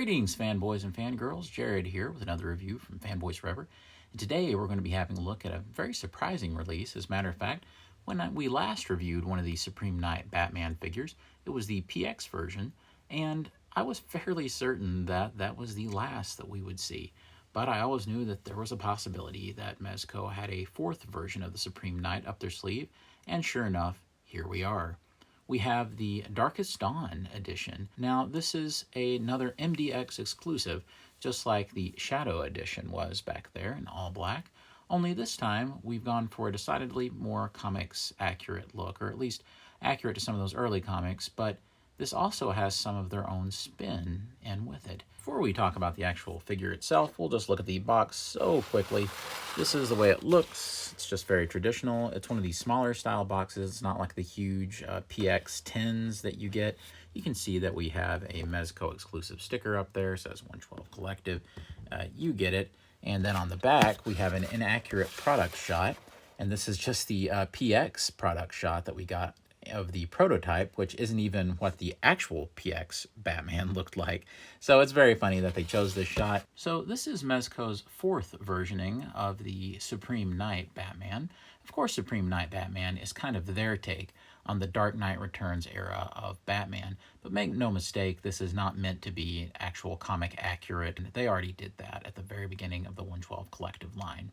Greetings, fanboys and fangirls. Jared here with another review from Fanboys Forever. And today we're going to be having a look at a very surprising release. As a matter of fact, when we last reviewed one of the Supreme Knight Batman figures, it was the PX version, and I was fairly certain that that was the last that we would see. But I always knew that there was a possibility that Mezco had a fourth version of the Supreme Knight up their sleeve, and sure enough, here we are. We have the Darkest Dawn edition. Now, this is another MDX exclusive, just like the Shadow edition was back there in all black. Only this time, we've gone for a decidedly more comics accurate look, or at least accurate to some of those early comics, but this also has some of their own spin in with it. Before we talk about the actual figure itself, we'll just look at the box so quickly. This is the way it looks. It's just very traditional. It's one of these smaller style boxes. It's not like the huge PX 10s that you get. You can see that we have a Mezco exclusive sticker up there. It says 112 Collective. You get it. And then on the back, we have an inaccurate product shot. And this is just the PX product shot that we got of the prototype, which isn't even what the actual PX Batman looked like. So it's very funny that they chose this shot. So this is Mezco's fourth versioning of the Supreme Knight Batman. Of course, Supreme Knight Batman is kind of their take on the Dark Knight Returns era of Batman. But make no mistake, this is not meant to be actual comic accurate. They already did that at the very beginning of the 112 Collective line.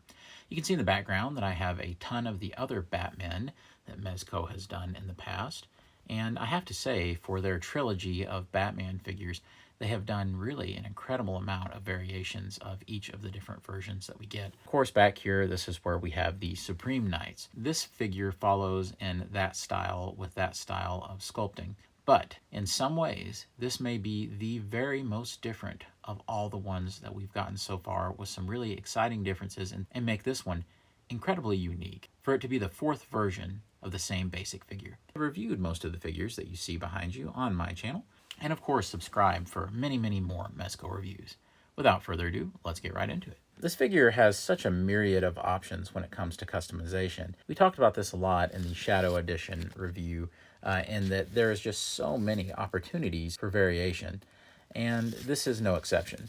You can see in the background that I have a ton of the other Batmen that Mezco has done in the past. And I have to say, for their trilogy of Batman figures, they have done really an incredible amount of variations of each of the different versions that we get. Of course, back here, this is where we have the Supreme Knights. This figure follows in that style with that style of sculpting. But in some ways, this may be the very most different of all the ones that we've gotten so far, with some really exciting differences and make this one incredibly unique for it to be the fourth version of the same basic figure. I've reviewed most of the figures that you see behind you on my channel, and of course subscribe for many, many more Mezco reviews. Without further ado, let's get right into it. This figure has such a myriad of options when it comes to customization. We talked about this a lot in the Shadow Edition review, in that there is just so many opportunities for variation, and this is no exception.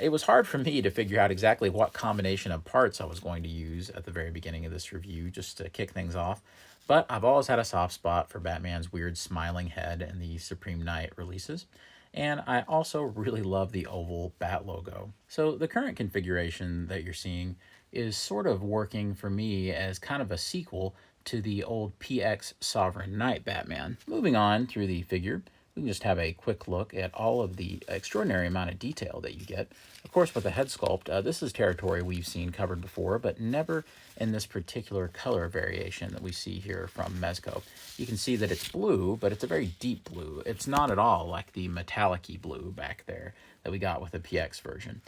It was hard for me to figure out exactly what combination of parts I was going to use at the very beginning of this review, just to kick things off. But I've always had a soft spot for Batman's weird smiling head in the Supreme Knight releases. And I also really love the oval bat logo. So the current configuration that you're seeing is sort of working for me as kind of a sequel to the old PX Sovereign Knight Batman. Moving on through the figure, we can just have a quick look at all of the extraordinary amount of detail that you get. Of course, with the head sculpt, this is territory we've seen covered before, but never in this particular color variation that we see here from Mezco. You can see that it's blue, but it's a very deep blue. It's not at all like the metallic-y blue back there that we got with the PX version.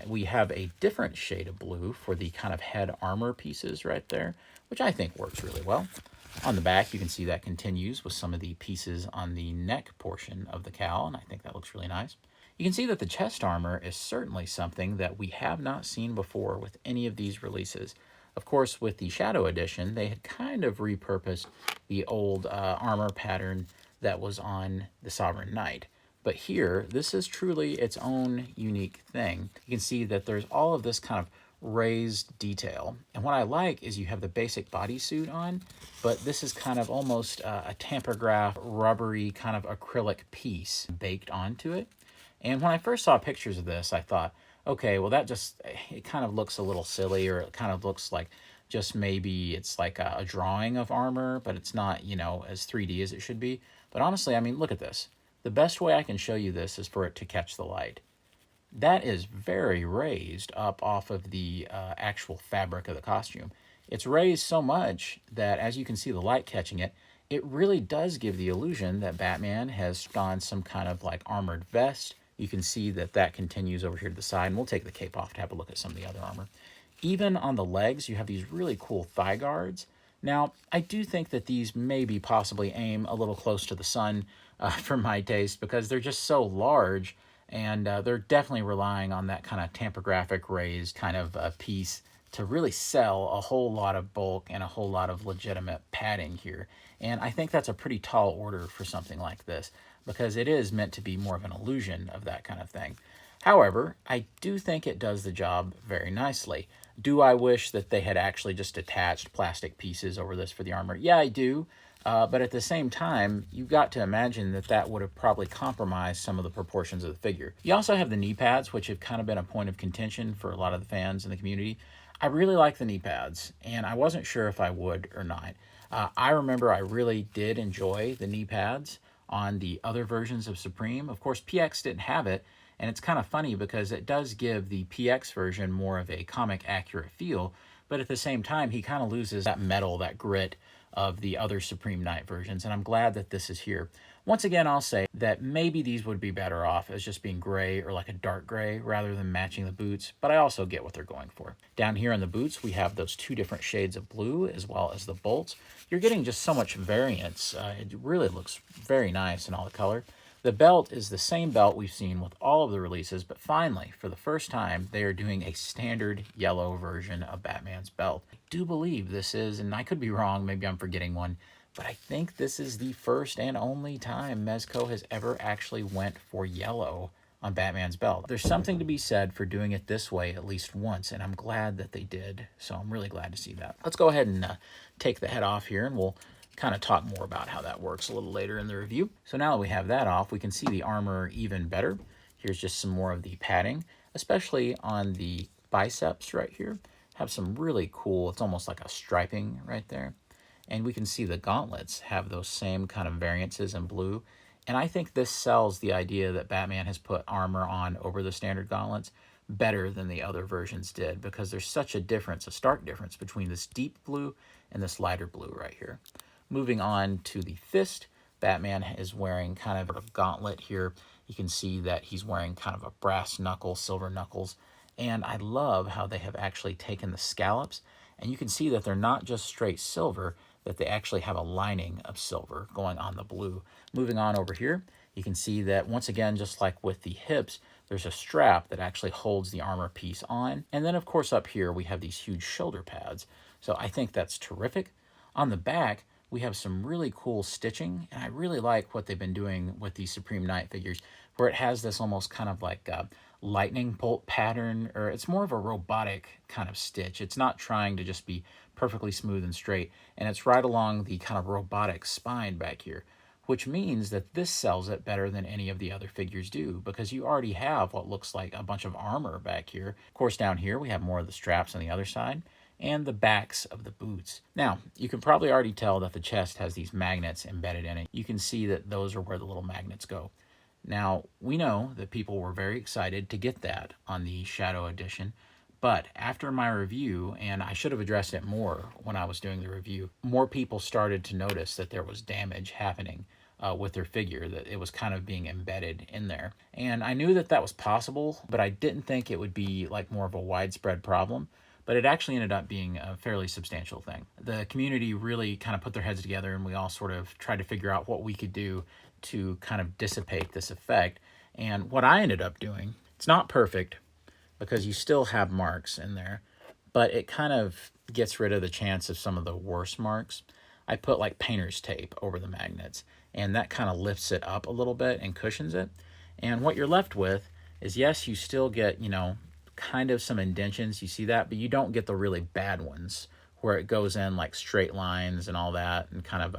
We have a different shade of blue for the kind of head armor pieces right there, which I think works really well. On the back, you can see that continues with some of the pieces on the neck portion of the cowl, and I think that looks really nice. You can see that the chest armor is certainly something that we have not seen before with any of these releases. Of course, with the Shadow Edition, they had kind of repurposed the old armor pattern that was on the Sovereign Knight. But here, this is truly its own unique thing. You can see that there's all of this kind of raised detail, and what I like is you have the basic bodysuit on, but this is kind of almost a tampograph rubbery kind of acrylic piece baked onto it. And when I first saw pictures of this, I thought, okay, well, it kind of looks a little silly, or it kind of looks like just maybe it's like a drawing of armor, but it's not, you know, as 3D as it should be. But honestly, I mean, look at this. The best way I can show you this is for it to catch the light. That is very raised up off of the actual fabric of the costume. It's raised so much that, as you can see the light catching it, it really does give the illusion that Batman has donned some kind of like armored vest. You can see that that continues over here to the side, and we'll take the cape off to have a look at some of the other armor. Even on the legs, you have these really cool thigh guards. Now, I do think that these maybe possibly aim a little close to the sun for my taste, because they're just so large. And they're definitely relying on that kind of tampographic raised kind of piece to really sell a whole lot of bulk and a whole lot of legitimate padding here. And I think that's a pretty tall order for something like this. because it is meant to be more of an illusion of that kind of thing. However, I do think it does the job very nicely. Do I wish that they had actually just attached plastic pieces over this for the armor? Yeah, I do. But at the same time, you've got to imagine that that would have probably compromised some of the proportions of the figure. You also have the knee pads, which have kind of been a point of contention for a lot of the fans in the community. I really like the knee pads, and I wasn't sure if I would or not. I remember I really did enjoy the knee pads on the other versions of Supreme. Of course, PX didn't have it, and it's kind of funny because it does give the PX version more of a comic accurate feel, but at the same time, he kind of loses that metal, that grit of the other Supreme Knight versions, and I'm glad that this is here. Once again, I'll say that maybe these would be better off as just being gray or like a dark gray rather than matching the boots, but I also get what they're going for. Down here on the boots, we have those two different shades of blue as well as the bolts. You're getting just so much variance. It really looks very nice in all the color. The belt is the same belt we've seen with all of the releases, but finally, for the first time, they are doing a standard yellow version of Batman's belt. I do believe this is, and I could be wrong, maybe I'm forgetting one, but I think this is the first and only time Mezco has ever actually went for yellow on Batman's belt. There's something to be said for doing it this way at least once, and I'm glad that they did, so I'm really glad to see that. Let's go ahead and take the head off here, and we'll kind of talk more about how that works a little later in the review. So now that we have that off, we can see the armor even better. Here's just some more of the padding, especially on the biceps right here. Have some really cool, it's almost like a striping right there. And we can see the gauntlets have those same kind of variances in blue. And I think this sells the idea that Batman has put armor on over the standard gauntlets better than the other versions did, because there's such a difference, a stark difference between this deep blue and this lighter blue right here. Moving on to the fist, Batman is wearing kind of a gauntlet here. You can see that he's wearing kind of a brass knuckle, silver knuckles. And I love how they have actually taken the scallops, and you can see that they're not just straight silver, that they actually have a lining of silver going on the blue. Moving on over here, you can see that once again, just like with the hips, there's a strap that actually holds the armor piece on. And then of course up here, we have these huge shoulder pads. So I think that's terrific. On the back, we have some really cool stitching, and I really like what they've been doing with these Supreme Knight figures, where it has this almost kind of like a lightning bolt pattern, or it's more of a robotic kind of stitch. It's not trying to just be perfectly smooth and straight, and it's right along the kind of robotic spine back here, which means that this sells it better than any of the other figures do, because you already have what looks like a bunch of armor back here. Of course, down here we have more of the straps on the other side, and the backs of the boots. Now, you can probably already tell that the chest has these magnets embedded in it. You can see that those are where the little magnets go. Now, we know that people were very excited to get that on the Shadow Edition, but after my review, and I should have addressed it more when I was doing the review, more people started to notice that there was damage happening with their figure, that it was kind of being embedded in there. And I knew that that was possible, but I didn't think it would be like more of a widespread problem. But it actually ended up being a fairly substantial thing. The community really kind of put their heads together, and we all sort of tried to figure out what we could do to kind of dissipate this effect. And what I ended up doing, it's not perfect because you still have marks in there, but it kind of gets rid of the chance of some of the worst marks. I put like painter's tape over the magnets, and that kind of lifts it up a little bit and cushions it. And what you're left with is, yes, you still get, you know, kind of some indentions, you see that, but you don't get the really bad ones where it goes in like straight lines and all that and kind of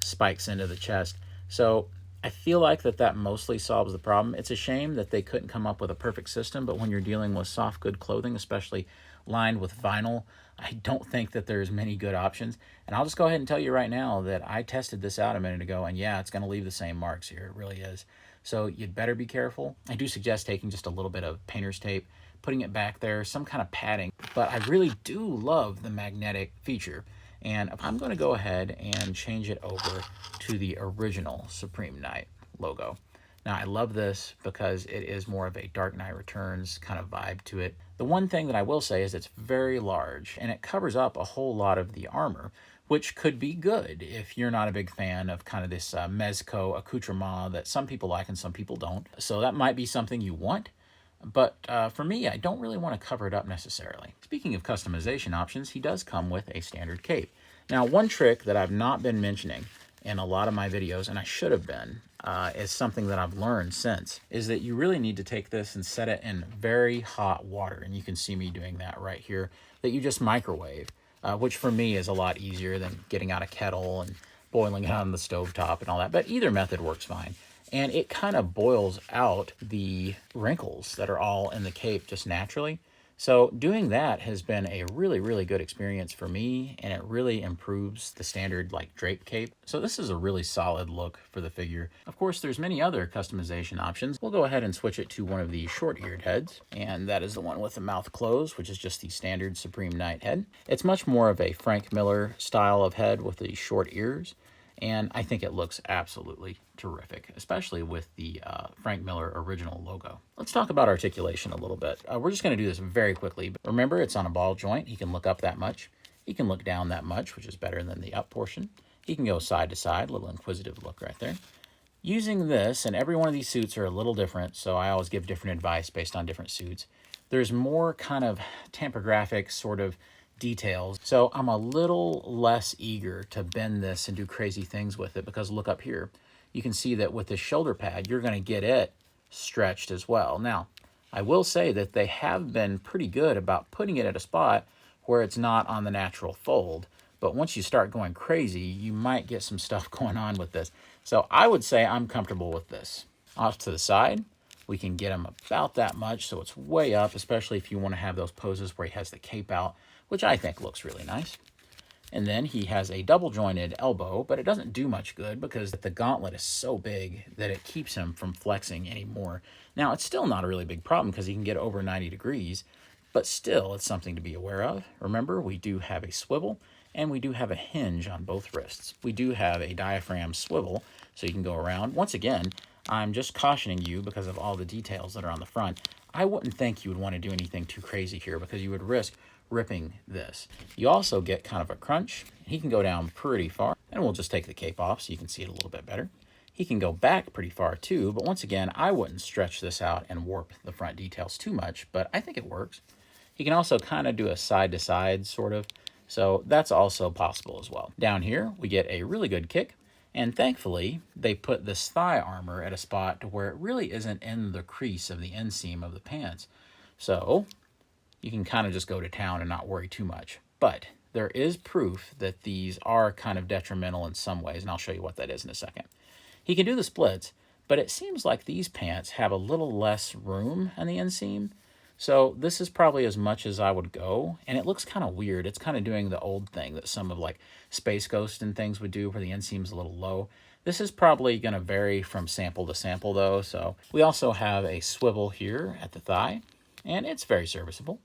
spikes into the chest. So I feel like that mostly solves the problem. It's a shame that they couldn't come up with a perfect system, but when you're dealing with soft good clothing, especially lined with vinyl, I don't think that there's many good options. And I'll just go ahead and tell you right now that I tested this out a minute ago, and yeah, it's going to leave the same marks here. It really is. So you'd better be careful. I do suggest taking just a little bit of painter's tape, putting it back there, some kind of padding. But I really do love the magnetic feature. And I'm going to go ahead and change it over to the original Supreme Knight logo. Now, I love this because it is more of a Dark Knight Returns kind of vibe to it. The one thing that I will say is it's very large, and it covers up a whole lot of the armor, which could be good if you're not a big fan of kind of this Mezco accoutrement that some people like and some people don't. So that might be something you want. But for me, I don't really want to cover it up necessarily. Speaking of customization options, he does come with a standard cape. Now, one trick that I've not been mentioning in a lot of my videos, and I should have been, is something that I've learned since, is that you really need to take this and set it in very hot water. And you can see me doing that right here, that you just microwave, which for me is a lot easier than getting out a kettle and boiling it on the stovetop and all that. But either method works fine. And it kind of boils out the wrinkles that are all in the cape just naturally. So doing that has been a really, really good experience for me, and it really improves the standard like drape cape. So this is a really solid look for the figure. Of course, there's many other customization options. We'll go ahead and switch it to one of the short-eared heads, and that is the one with the mouth closed, which is just the standard Supreme Knight head. It's much more of a Frank Miller style of head with the short ears, and I think it looks absolutely terrific, especially with the Frank Miller original logo. Let's talk about articulation a little bit. We're just going to do this very quickly. But remember, it's on a ball joint. He can look up that much. He can look down that much, which is better than the up portion. He can go side to side, little inquisitive look right there. Using this, and every one of these suits are a little different, so I always give different advice based on different suits. There's more kind of tampographic sort of details. So I'm a little less eager to bend this and do crazy things with it, because look up here. You can see that with the shoulder pad, you're going to get it stretched as well. Now, I will say that they have been pretty good about putting it at a spot where it's not on the natural fold. But once you start going crazy, you might get some stuff going on with this. So I would say I'm comfortable with this. Off to the side, we can get him about that much, so it's way up, especially if you want to have those poses where he has the cape out, which I think looks really nice. And then he has a double jointed elbow, but it doesn't do much good because the gauntlet is so big that it keeps him from flexing anymore. Now, it's still not a really big problem because he can get over 90 degrees, but still it's something to be aware of. Remember, we do have a swivel and we do have a hinge on both wrists. We do have a diaphragm swivel, so you can go around. Once again, I'm just cautioning you because of all the details that are on the front. I wouldn't think you would want to do anything too crazy here because you would risk ripping this. You also get kind of a crunch. He can go down pretty far, and we'll just take the cape off so you can see it a little bit better. He can go back pretty far too, but once again, I wouldn't stretch this out and warp the front details too much, but I think it works. He can also kind of do a side to side sort of, so that's also possible as well. Down here, we get a really good kick, and thankfully, they put this thigh armor at a spot to where it really isn't in the crease of the inseam of the pants. So you can kind of just go to town and not worry too much. But there is proof that these are kind of detrimental in some ways, and I'll show you what that is in a second. He can do the splits, but it seems like these pants have a little less room on the inseam. So this is probably as much as I would go, and it looks kind of weird. It's kind of doing the old thing that some of like Space Ghost and things would do where the inseam's a little low. This is probably going to vary from sample to sample though. So we also have a swivel here at the thigh, and it's very serviceable.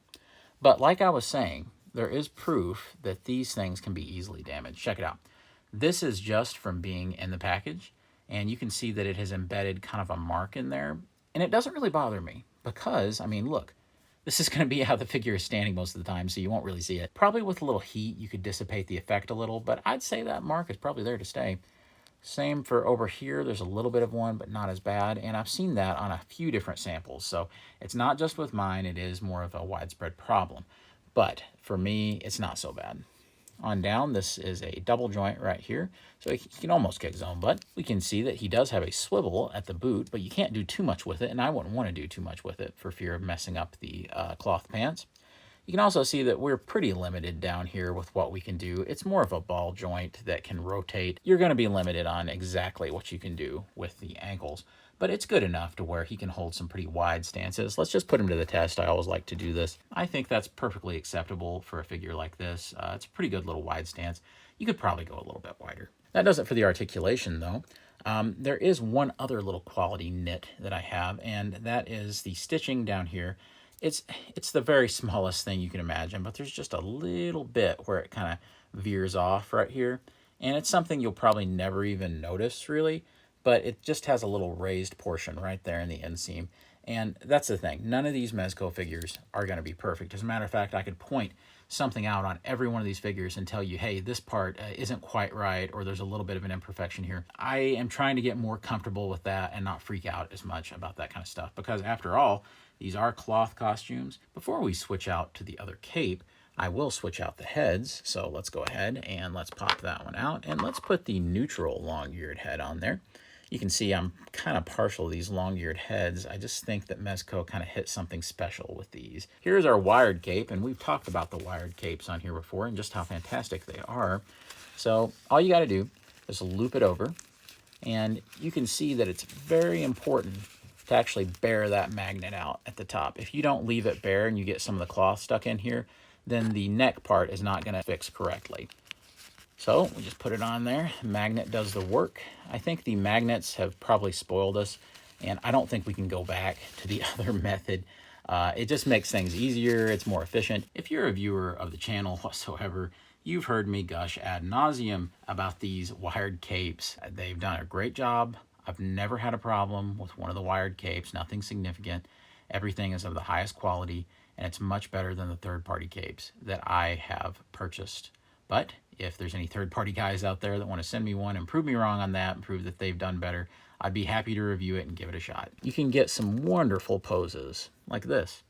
But like I was saying, there is proof that these things can be easily damaged. Check it out. This is just from being in the package, and you can see that it has embedded kind of a mark in there, and it doesn't really bother me because, I mean, look, this is going to be how the figure is standing most of the time, so you won't really see it. Probably with a little heat, you could dissipate the effect a little, but I'd say that mark is probably there to stay. Same for over here. There's a little bit of one, but not as bad. And I've seen that on a few different samples. So it's not just with mine. It is more of a widespread problem. But for me, it's not so bad. On down, this is a double joint right here. So he can almost kick his own butt. We can see that he does have a swivel at the boot, but you can't do too much with it. And I wouldn't want to do too much with it for fear of messing up the cloth pants. You can also see that we're pretty limited down here with what we can do. It's more of a ball joint that can rotate. You're going to be limited on exactly what you can do with the ankles, but it's good enough to where he can hold some pretty wide stances. Let's just put him to the test. I always like to do this. I think that's perfectly acceptable for a figure like this. It's a pretty good little wide stance. You could probably go a little bit wider. That does it for the articulation though. There is one other little quality nit that I have, and that is the stitching down here. It's the very smallest thing you can imagine, but there's just a little bit where it kind of veers off right here. And it's something you'll probably never even notice really, but it just has a little raised portion right there in the inseam. And that's the thing. None of these Mezco figures are going to be perfect. As a matter of fact, I could point something out on every one of these figures and tell you, hey, this part isn't quite right, or there's a little bit of an imperfection here. I am trying to get more comfortable with that and not freak out as much about that kind of stuff, because after all, these are cloth costumes. Before we switch out to the other cape, I will switch out the heads, so let's go ahead and let's pop that one out, and let's put the neutral long-geared head on there. You can see I'm kind of partial to these long-geared heads. I just think that Mezco kind of hit something special with these. Here's our wired cape, and we've talked about the wired capes on here before and just how fantastic they are. So all you got to do is loop it over, and you can see that it's very important to actually bare that magnet out at the top. If you don't leave it bare and you get some of the cloth stuck in here, then the neck part is not going to fix correctly. So we just put it on there. Magnet does the work. I think the magnets have probably spoiled us, and I don't think we can go back to the other method. It just makes things easier. It's more efficient. If you're a viewer of the channel whatsoever, you've heard me gush ad nauseum about these wired capes. They've done a great job. I've never had a problem with one of the wired capes, nothing significant. Everything is of the highest quality, and it's much better than the third-party capes that I have purchased. But if there's any third-party guys out there that want to send me one and prove me wrong on that and prove that they've done better, I'd be happy to review it and give it a shot. You can get some wonderful poses like this.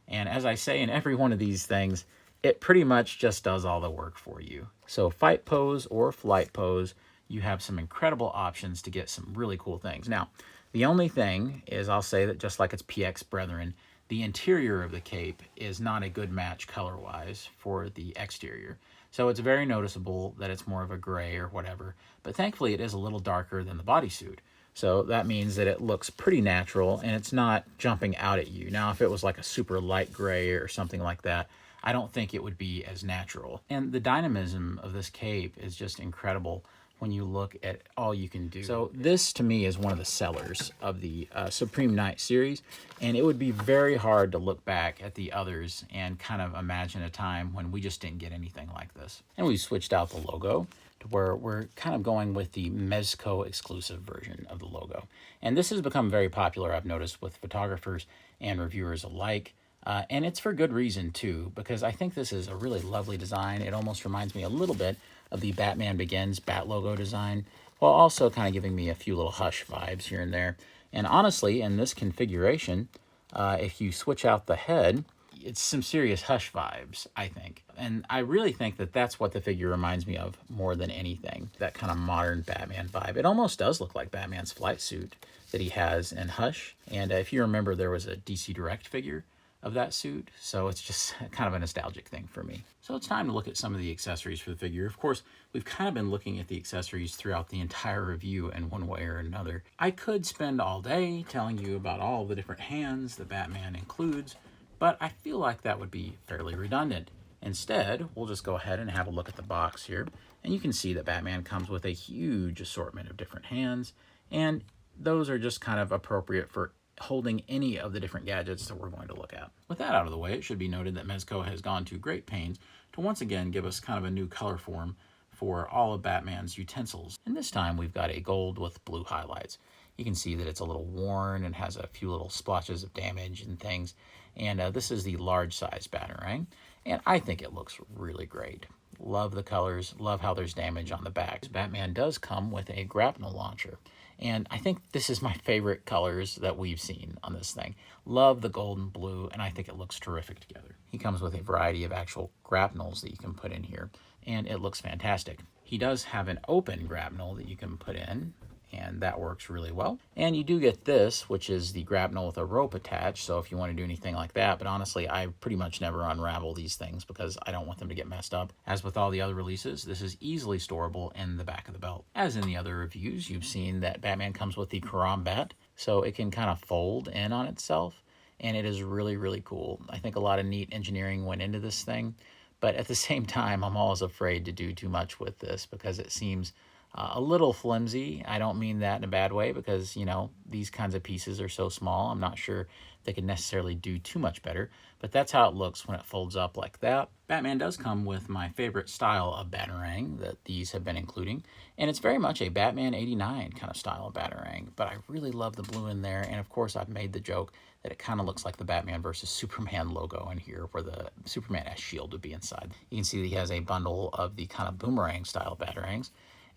And as I say in every one of these things, it pretty much just does all the work for you. So fight pose or flight pose, you have some incredible options to get some really cool things. Now, the only thing is I'll say that just like its PX brethren, the interior of the cape is not a good match color-wise for the exterior. So it's very noticeable that it's more of a gray or whatever, but thankfully it is a little darker than the bodysuit. So that means that it looks pretty natural and it's not jumping out at you. Now, if it was like a super light gray or something like that, I don't think it would be as natural. And the dynamism of this cape is just incredible when you look at all you can do. So this to me is one of the sellers of the Supreme Knight series, and it would be very hard to look back at the others and kind of imagine a time when we just didn't get anything like this. And we switched out the logo to where we're kind of going with the Mezco exclusive version of the logo. And this has become very popular, I've noticed, with photographers and reviewers alike. And it's for good reason too, because I think this is a really lovely design. It almost reminds me a little bit of the Batman Begins Bat logo design, while also kind of giving me a few little Hush vibes here and there. And honestly, in this configuration, if you switch out the head, it's some serious Hush vibes, I think. And I really think that that's what the figure reminds me of more than anything, that kind of modern Batman vibe. It almost does look like Batman's flight suit that he has in Hush. And if you remember, there was a DC Direct figure of that suit, so it's just kind of a nostalgic thing for me. So it's time to look at some of the accessories for the figure. Of course, we've kind of been looking at the accessories throughout the entire review in one way or another. I could spend all day telling you about all the different hands that Batman includes, but I feel like that would be fairly redundant. Instead, we'll just go ahead and have a look at the box here, and you can see that Batman comes with a huge assortment of different hands, and those are just kind of appropriate for holding any of the different gadgets that we're going to look at. With that out of the way, it should be noted that Mezco has gone to great pains to once again give us kind of a new color form for all of Batman's utensils. And this time we've got a gold with blue highlights. You can see that it's a little worn and has a few little splotches of damage and things. And this is the large size Batarang, and I think it looks really great. Love the colors, love how there's damage on the back. Batman does come with a grapnel launcher, and I think this is my favorite colors that we've seen on this thing. Love the gold and blue, and I think it looks terrific together. He comes with a variety of actual grapnels that you can put in here, and it looks fantastic. He does have an open grapnel that you can put in, and that works really well. And you do get this, which is the grapnel with a rope attached, so if you want to do anything like that, but honestly, I pretty much never unravel these things because I don't want them to get messed up. As with all the other releases, this is easily storable in the back of the belt. As in the other reviews, you've seen that Batman comes with the Karam Bat, so it can kind of fold in on itself, and it is really, really cool. I think a lot of neat engineering went into this thing, but at the same time, I'm always afraid to do too much with this because it seems a little flimsy. I don't mean that in a bad way because, you know, these kinds of pieces are so small. I'm not sure they could necessarily do too much better, but that's how it looks when it folds up like that. Batman does come with my favorite style of Batarang that these have been including, and it's very much a Batman 89 kind of style of Batarang, but I really love the blue in there, and of course I've made the joke that it kind of looks like the Batman versus Superman logo in here where the Superman-esque shield would be inside. You can see that he has a bundle of the kind of boomerang style Batarangs,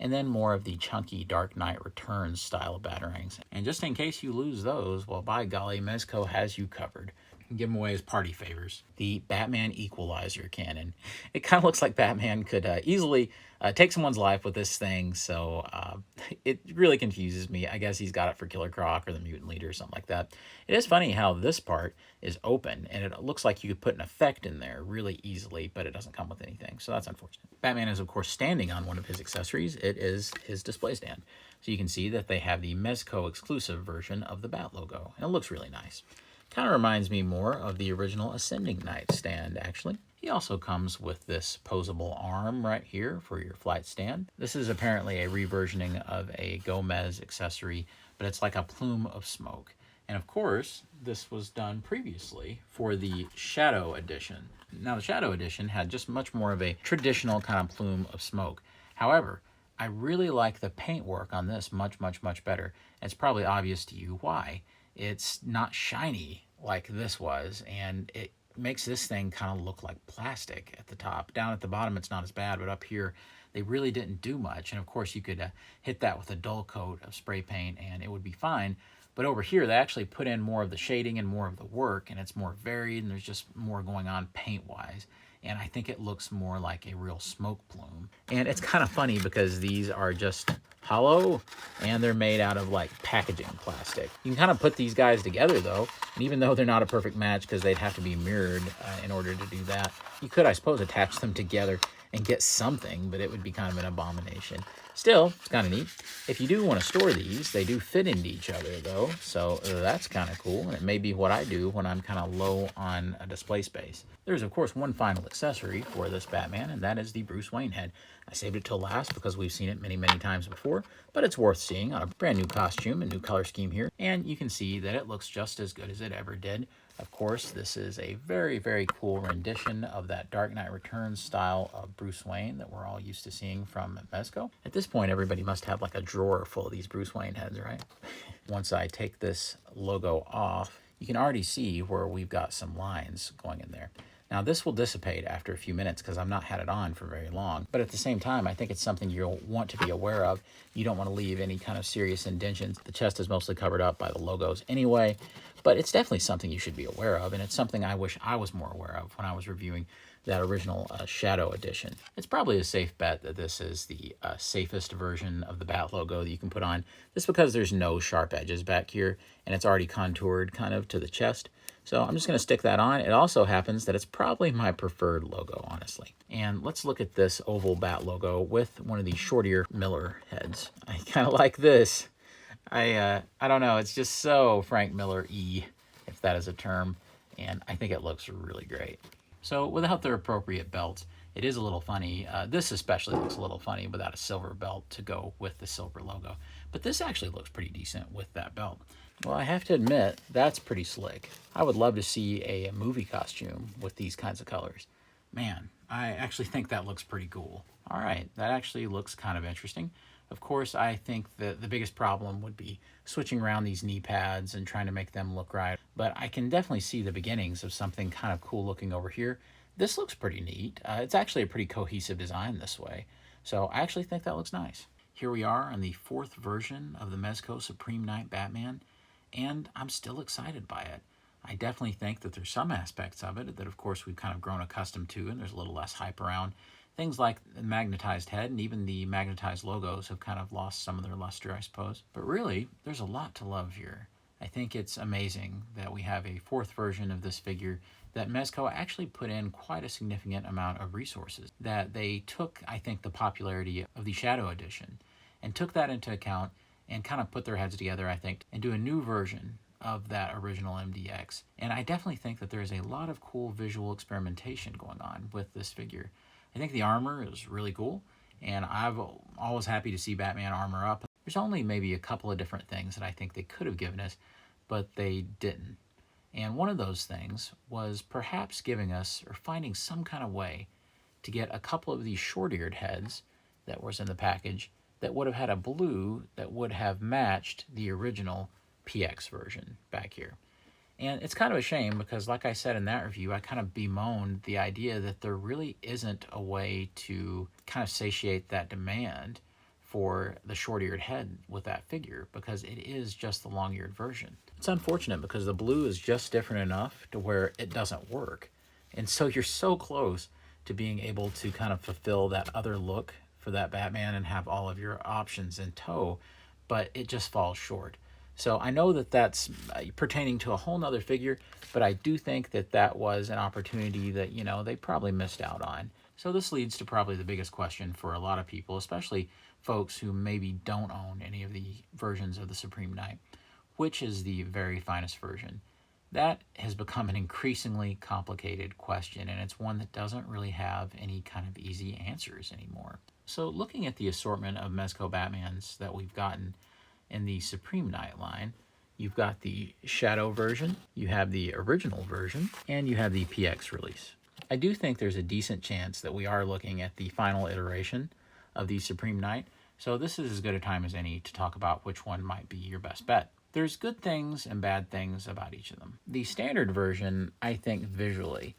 and then more of the chunky Dark Knight Returns style of Batarangs. And just in case you lose those, well, by golly, Mezco has you covered. and give them away as party favors. The Batman Equalizer cannon. It kind of looks like Batman could easily take someone's life with this thing, so it really confuses me. I guess he's got it for Killer Croc or the Mutant Leader or something like that. It is funny how this part is open, and it looks like you could put an effect in there really easily, but it doesn't come with anything, so that's unfortunate. Batman is, of course, standing on one of his accessories. It is his display stand. So you can see that they have the Mezco exclusive version of the Bat logo, and it looks really nice. Kind of reminds me more of the original Ascending Knight stand, actually. He also comes with this posable arm right here for your flight stand. This is apparently a reversioning of a Gomez accessory, but it's like a plume of smoke. And of course, this was done previously for the Shadow Edition. Now, the Shadow Edition had just much more of a traditional kind of plume of smoke. However, I really like the paintwork on this much better. It's probably obvious to you why. It's not shiny like this was, and it makes this thing kind of look like plastic at the top. Down at the bottom, it's not as bad, but up here, they really didn't do much. And of course, you could hit that with a dull coat of spray paint, and it would be fine. But over here, they actually put in more of the shading and more of the work, and it's more varied, and there's just more going on paint-wise. And I think it looks more like a real smoke plume. And it's kind of funny because these are just hollow, and they're made out of like packaging plastic. You can kind of put these guys together though, and even though they're not a perfect match because they'd have to be mirrored in order to do that, you could, I suppose, attach them together and get something, but it would be kind of an abomination. Still, it's kind of neat. If you do want to store these, they do fit into each other though, so that's kind of cool, and it may be what I do when I'm kind of low on a display space. There's, of course, one final accessory for this Batman, and that is the Bruce Wayne head. I saved it till last because we've seen it many times before, but it's worth seeing on a brand new costume and new color scheme here, and you can see that it looks just as good as it ever did. Of course, this is a very cool rendition of that Dark Knight Returns style of Bruce Wayne that we're all used to seeing from Mezco. At this point, everybody must have like a drawer full of these Bruce Wayne heads, right? Once I take this logo off, you can already see where we've got some lines going in there. Now, this will dissipate after a few minutes because I've not had it on for very long. But at the same time, I think it's something you'll want to be aware of. You don't want to leave any kind of serious indentions. The chest is mostly covered up by the logos anyway. But it's definitely something you should be aware of. And it's something I wish I was more aware of when I was reviewing that original Shadow Edition. It's probably a safe bet that this is the safest version of the Bat logo that you can put on, just because there's no sharp edges back here, and it's already contoured kind of to the chest. So I'm just going to stick that on. It also happens that it's probably my preferred logo, honestly. And let's look at this oval Bat logo with one of these short ear Miller heads. I kind of like this. I don't know, it's just so Frank Miller-y, if that is a term, and I think it looks really great. So without their appropriate belts, it is a little funny. This especially looks a little funny without a silver belt to go with the silver logo. But this actually looks pretty decent with that belt. Well, I have to admit, that's pretty slick. I would love to see a movie costume with these kinds of colors. Man, I actually think that looks pretty cool. All right, that actually looks kind of interesting. Of course, I think that the biggest problem would be switching around these knee pads and trying to make them look right. But I can definitely see the beginnings of something kind of cool looking over here. This looks pretty neat. It's actually a pretty cohesive design this way. So I actually think that looks nice. Here we are on the 4th version of the Mezco Supreme Knight Batman, and I'm still excited by it. I definitely think that there's some aspects of it that, of course, we've kind of grown accustomed to, and there's a little less hype around. Things like the magnetized head and even the magnetized logos have kind of lost some of their luster, I suppose. But really, there's a lot to love here. I think it's amazing that we have a 4th version of this figure that Mezco actually put in quite a significant amount of resources. That they took, I think, the popularity of the Shadow Edition and took that into account and kind of put their heads together, I think, and do a new version of that original MDX. And I definitely think that there's a lot of cool visual experimentation going on with this figure. I think the armor is really cool, and I'm always happy to see Batman armor up. There's only maybe a couple of different things that I think they could have given us, but they didn't. And one of those things was perhaps giving us, or finding some kind of way to get a couple of these short-eared heads that was in the package that would have had a blue that would have matched the original PX version back here. And it's kind of a shame because, like I said in that review, I kind of bemoaned the idea that there really isn't a way to kind of satiate that demand for the short-eared head with that figure because it is just the long-eared version. It's unfortunate because the blue is just different enough to where it doesn't work. And so you're so close to being able to kind of fulfill that other look for that Batman and have all of your options in tow, but it just falls short. So I know that that's pertaining to a whole nother figure, but I do think that that was an opportunity that, you know, they probably missed out on. So this leads to probably the biggest question for a lot of people, especially folks who maybe don't own any of the versions of the Supreme Knight. Which is the very finest version? That has become an increasingly complicated question, and it's one that doesn't really have any kind of easy answers anymore. So looking at the assortment of Mezco Batmans that we've gotten in the Supreme Knight line, you've got the Shadow version, you have the original version, and you have the PX release. I do think there's a decent chance that we are looking at the final iteration of the Supreme Knight, so this is as good a time as any to talk about which one might be your best bet. There's good things and bad things about each of them. The standard version, I think visually,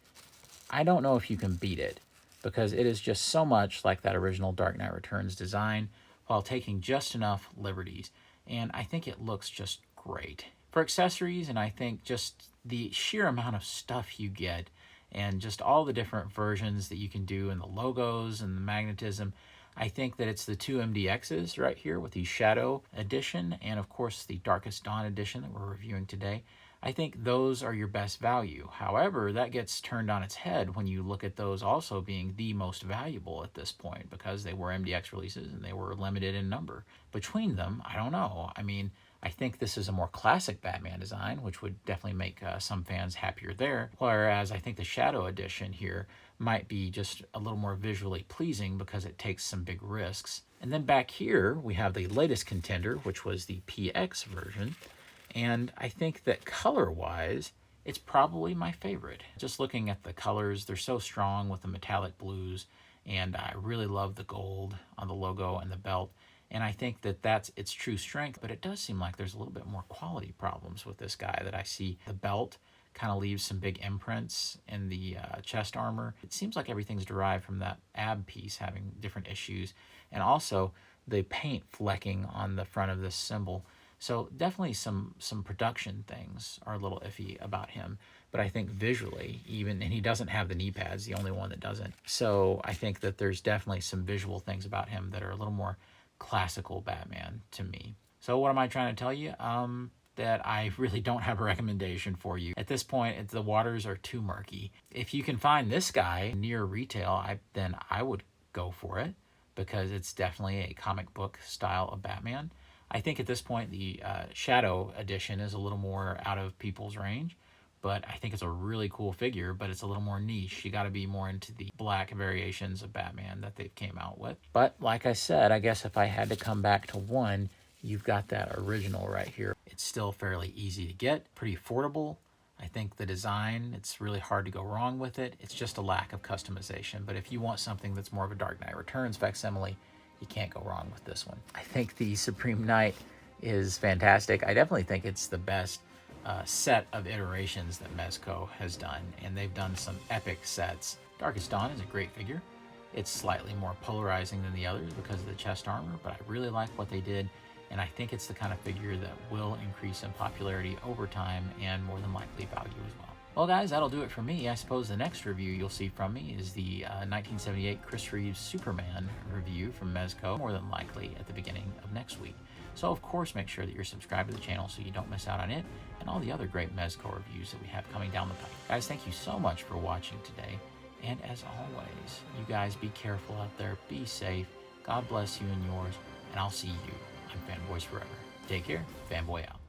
I don't know if you can beat it because it is just so much like that original Dark Knight Returns design while taking just enough liberties, and I think it looks just great. For accessories, and I think just the sheer amount of stuff you get and just all the different versions that you can do and the logos and the magnetism, I think that it's the two MDXs right here with the Shadow Edition and, of course, the Darkest Dawn Edition that we're reviewing today. I think those are your best value. However, that gets turned on its head when you look at those also being the most valuable at this point because they were MDX releases and they were limited in number. Between them, I don't know. I mean, I think this is a more classic Batman design, which would definitely make some fans happier there, whereas I think the Shadow Edition here might be just a little more visually pleasing because it takes some big risks. And then back here, we have the latest contender, which was the PX version, and I think that color-wise, it's probably my favorite. Just looking at the colors, they're so strong with the metallic blues, and I really love the gold on the logo and the belt. And I think that that's its true strength, but it does seem like there's a little bit more quality problems with this guy that I see. The belt kind of leaves some big imprints in the chest armor. It seems like everything's derived from that ab piece having different issues. And also the paint flecking on the front of this symbol. So definitely some production things are a little iffy about him. But I think visually, and he doesn't have the knee pads, the only one that doesn't. So I think that there's definitely some visual things about him that are a little more classical Batman to me. So what am I trying to tell you? That I really don't have a recommendation for you. At this point, the waters are too murky. If you can find this guy near retail, then I would go for it because it's definitely a comic book style of Batman. I think at this point, the Shadow Edition is a little more out of people's range, but I think it's a really cool figure, but it's a little more niche. You got to be more into the black variations of Batman that they've came out with. But like I said, I guess if I had to come back to one, you've got that original right here. It's still fairly easy to get, pretty affordable. I think the design, it's really hard to go wrong with it. It's just a lack of customization. But if you want something that's more of a Dark Knight Returns facsimile, you can't go wrong with this one. I think the Supreme Knight is fantastic. I definitely think it's the best set of iterations that Mezco has done, and they've done some epic sets. Darkest Dawn is a great figure. It's slightly more polarizing than the others because of the chest armor, but I really like what they did, and I think it's the kind of figure that will increase in popularity over time and more than likely value as well. Well guys, that'll do it for me. I suppose the next review you'll see from me is the 1978 Chris Reeves Superman review from Mezco, more than likely at the beginning of next week. So of course make sure that you're subscribed to the channel so you don't miss out on it and all the other great Mezco reviews that we have coming down the pipe. Guys, thank you so much for watching today, and as always, you guys be careful out there, be safe, God bless you and yours, and I'll see you on Fanboys Forever. Take care, Fanboy out.